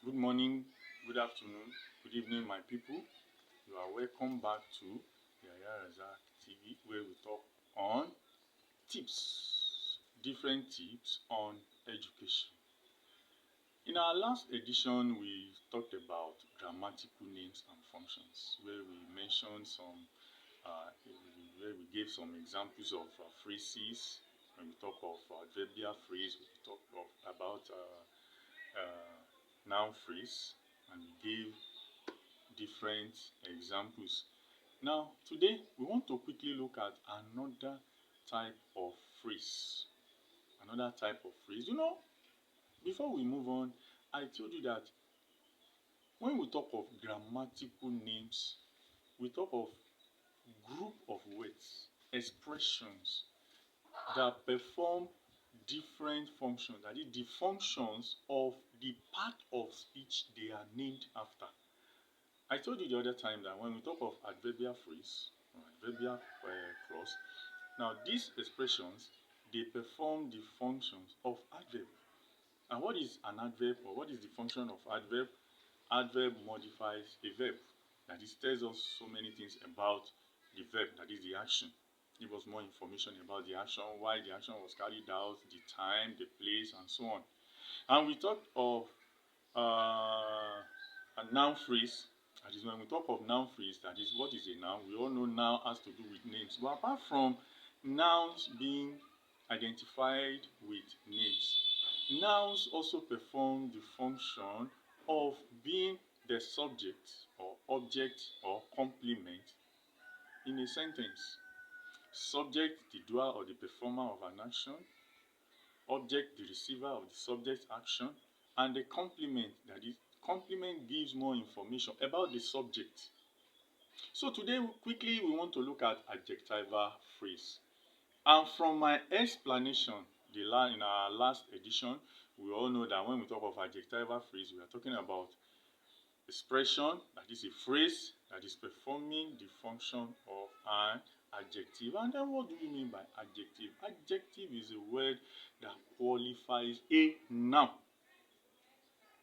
Good morning, good afternoon, good evening, my people. You are welcome back to Yaya Razak TV, where we talk on different tips on education. In our last edition, we talked about grammatical names and functions, where we mentioned where we gave some examples of phrases. When we talk of adverbial phrase, we talk about noun phrase, and we gave different examples. Now, today we want to quickly look at another type of phrase. Another type of phrase. Before we move on, I told you that when we talk of grammatical names, we talk of group of words, expressions that perform different functions. That is, the functions of the part of speech they are named after. I told you the other time that when we talk of adverbial phrase or adverbial clause, now these expressions, they perform the functions of adverb. And what is an adverb, or what is the function of adverb? Adverb modifies a verb. That is, tells us so many things about the verb, that is the action. Give us more information about the action, why the action was carried out, the time, the place, and so on. And we talked of a noun phrase. That is, when we talk of noun phrase, that is, what is a noun? We all know noun has to do with names. But apart from nouns being identified with names, nouns also perform the function of being the subject or object or complement in a sentence. Subject, the doer or the performer of an action. Object, the receiver of the subject action. And the complement, that is, complement gives more information about the subject. So today, quickly, we want to look at adjectival phrase. And from my explanation in our last edition, we all know that when we talk of adjectival phrase, we are talking about expression, that is a phrase that is performing the function of an adjective. And then what do we mean by adjective? Adjective is a word that qualifies a noun.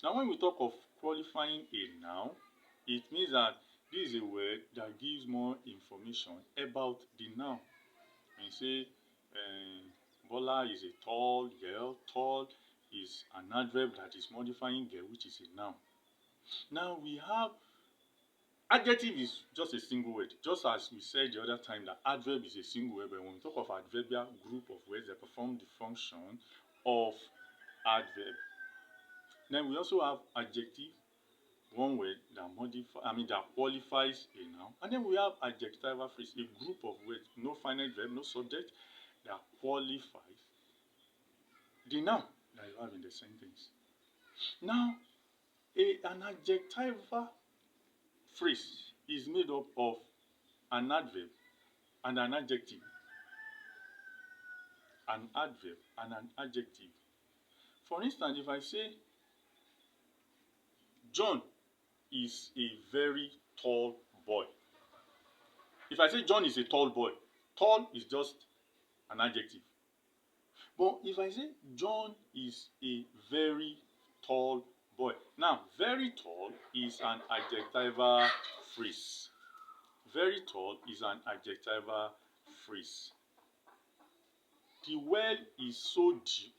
Now, when we talk of qualifying a noun, it means that this is a word that gives more information about the noun. When you say Bola is a tall girl, tall is an adverb that is modifying girl, which is a noun. Now we have adjective is just a single word, just as we said the other time that adverb is a single word. But when we talk of adverbial group of words that perform the function of adverb, then we also have adjective, one word that qualifies a noun, and then we have adjectival phrase, a group of words, no finite verb, no subject, that qualifies the noun that you have in the sentence. Now, an adjectival phrase is made up of an adverb and an adjective. An adverb and an adjective. For instance, if I say John is a very tall boy. If I say John is a tall boy, tall is just an adjective. But if I say John is a very tall boy, now very tall is an adjectival phrase. Very tall is an adjectival phrase. The well is so deep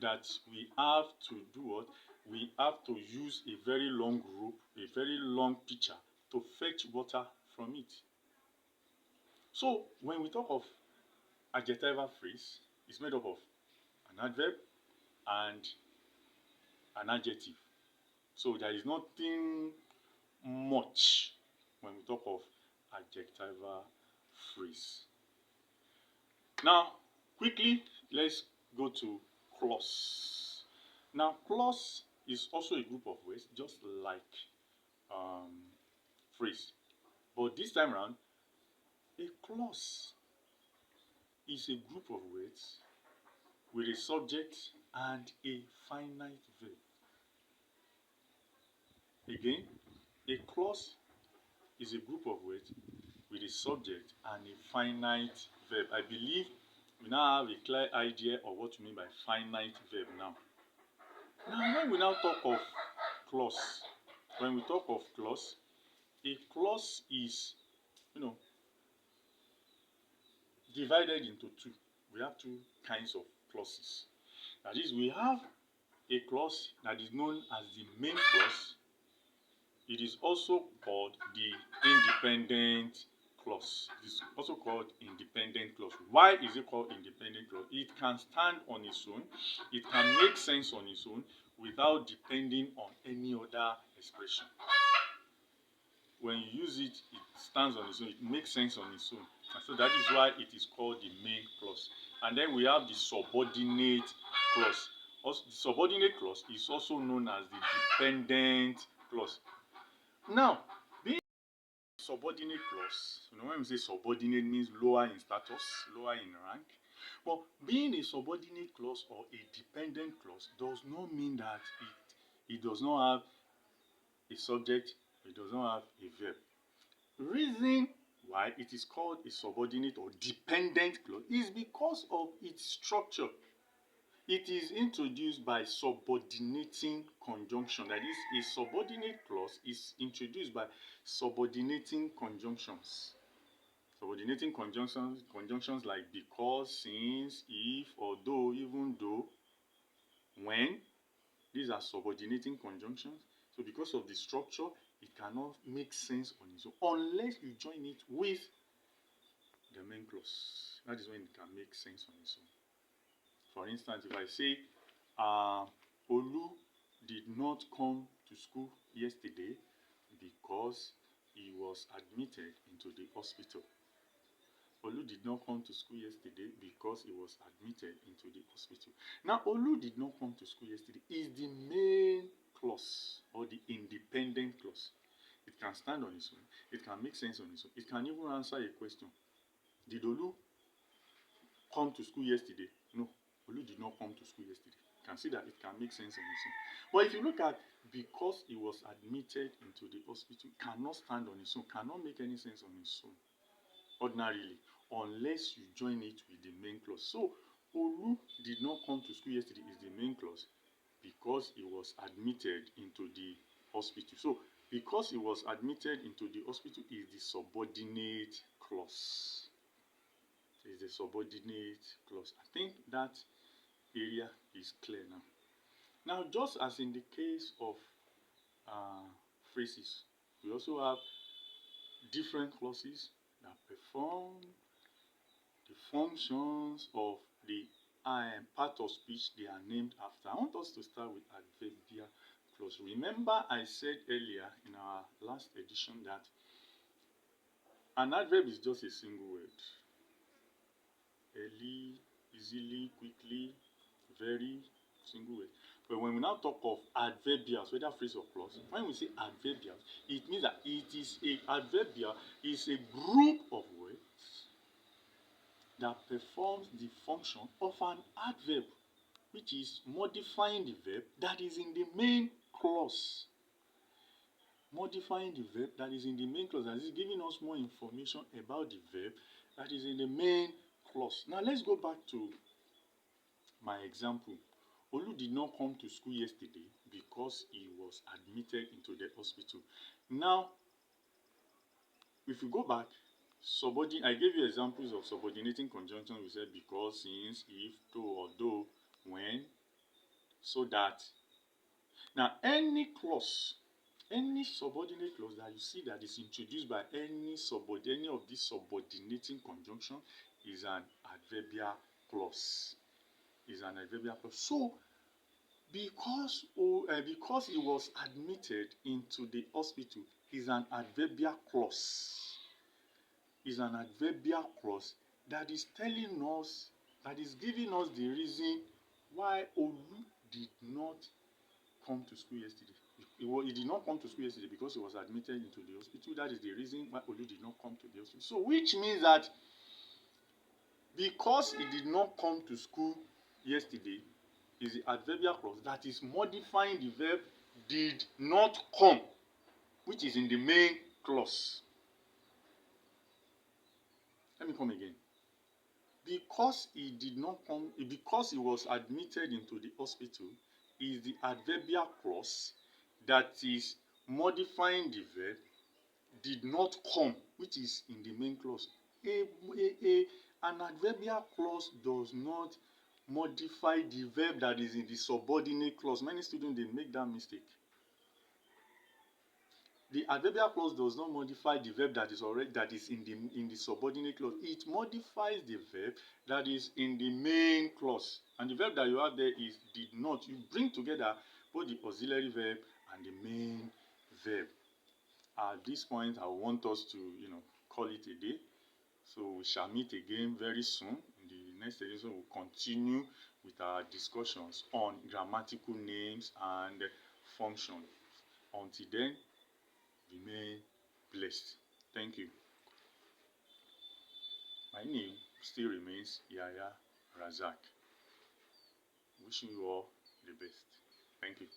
that we have to do what? We have to use a very long rope, a very long pitcher to fetch water from it. So when we talk of adjectival phrase, it's made up of an adverb and an adjective. So there is nothing much when we talk of adjectival phrase. Now, quickly, let's go to clause. Now, clause is also a group of words, just like phrase. But this time around, a clause is a group of words with a subject and a finite verb. Again, a clause is a group of words with a subject and a finite verb. I believe we now have a clear idea of what we mean by finite verb now. Now, when we now talk of clause. When we talk of clause, a clause is, divided into two. We have two kinds of clauses. That is, we have a clause that is known as the main clause. It is also called the independent clause. It is also called independent clause. Why is it called independent clause? It can stand on its own. It can make sense on its own without depending on any other expression. When you use it, it stands on its own. It makes sense on its own. And so that is why it is called the main clause. And then we have the subordinate clause. Also, the subordinate clause is also known as the dependent clause. Now, being a subordinate clause, when we say subordinate means lower in status, lower in rank. But being a subordinate clause or a dependent clause does not mean that it does not have a subject, it does not have a verb. Reason why it is called a subordinate or dependent clause is because of its structure. It is introduced by subordinating conjunction. That is, a subordinate clause is introduced by subordinating conjunctions. Subordinating conjunctions like because, since, if, although, even though, when. These are subordinating conjunctions. So because of the structure, it cannot make sense on its own unless you join it with the main clause. That is when it can make sense on its own. For instance, if I say, Olu did not come to school yesterday because he was admitted into the hospital. Olu did not come to school yesterday because he was admitted into the hospital. Now, Olu did not come to school yesterday is the main clause or the independent clause. It can stand on its own. It can make sense on its own. It can even answer a question. Did Olu come to school yesterday? No, Olu did not come to school yesterday. You can see that it can make sense on its own. But if you look at because he was admitted into the hospital, cannot stand on its own, cannot make any sense on its own ordinarily, unless you join it with the main clause. So, Olu did not come to school yesterday is the main clause because he was admitted into the hospital. So, because he was admitted into the hospital is the subordinate clause. Is the subordinate clause. I think that area is clear now. Now, just as in the case of phrases, we also have different clauses that perform the functions of the part of speech they are named after. I want us to start with adverbial clause. Remember, I said earlier in our last edition that an adverb is just a single word. Early, easily, quickly, very, single word. But when we now talk of adverbials, whether phrase or clause, when we say adverbials, it means that adverbial is a group of words that performs the function of an adverb, which is modifying the verb that is in the main clause. Modifying the verb that is in the main clause, that is giving us more information about the verb that is in the main clause. Now let's go back to my example. Olu did not come to school yesterday because he was admitted into the hospital. Now, if you go back, I gave you examples of subordinating conjunctions. We said because, since, if, though, although, when, so that. Now, any clause, any subordinate clause that you see that is introduced by any of these subordinating conjunctions is an adverbial clause. So, because he was admitted into the hospital is an adverbial clause. That is telling us, that is giving us the reason why Olu did not come to school yesterday. He did not come to school yesterday because he was admitted into the hospital. That is the reason why Olu did not come to the hospital. So, which means that because he did not come to school yesterday is the adverbial clause that is modifying the verb did not come, which is in the main clause. Let me come again. Because he did not come, because he was admitted into the hospital is the adverbial clause that is modifying the verb did not come, which is in the main clause. An adverbial clause does not modify the verb that is in the subordinate clause. Many students, they make that mistake. The adverbial clause does not modify the verb that is in the subordinate clause. It modifies the verb that is in the main clause. And the verb that you have there is did not. You bring together both the auxiliary verb and the main verb. At this point, I want us to, call it a day. So we shall meet again very soon. In the next edition, we'll continue with our discussions on grammatical names and functions. Until then, remain blessed. Thank you. My name still remains Yaya Razak. Wishing you all the best. Thank you.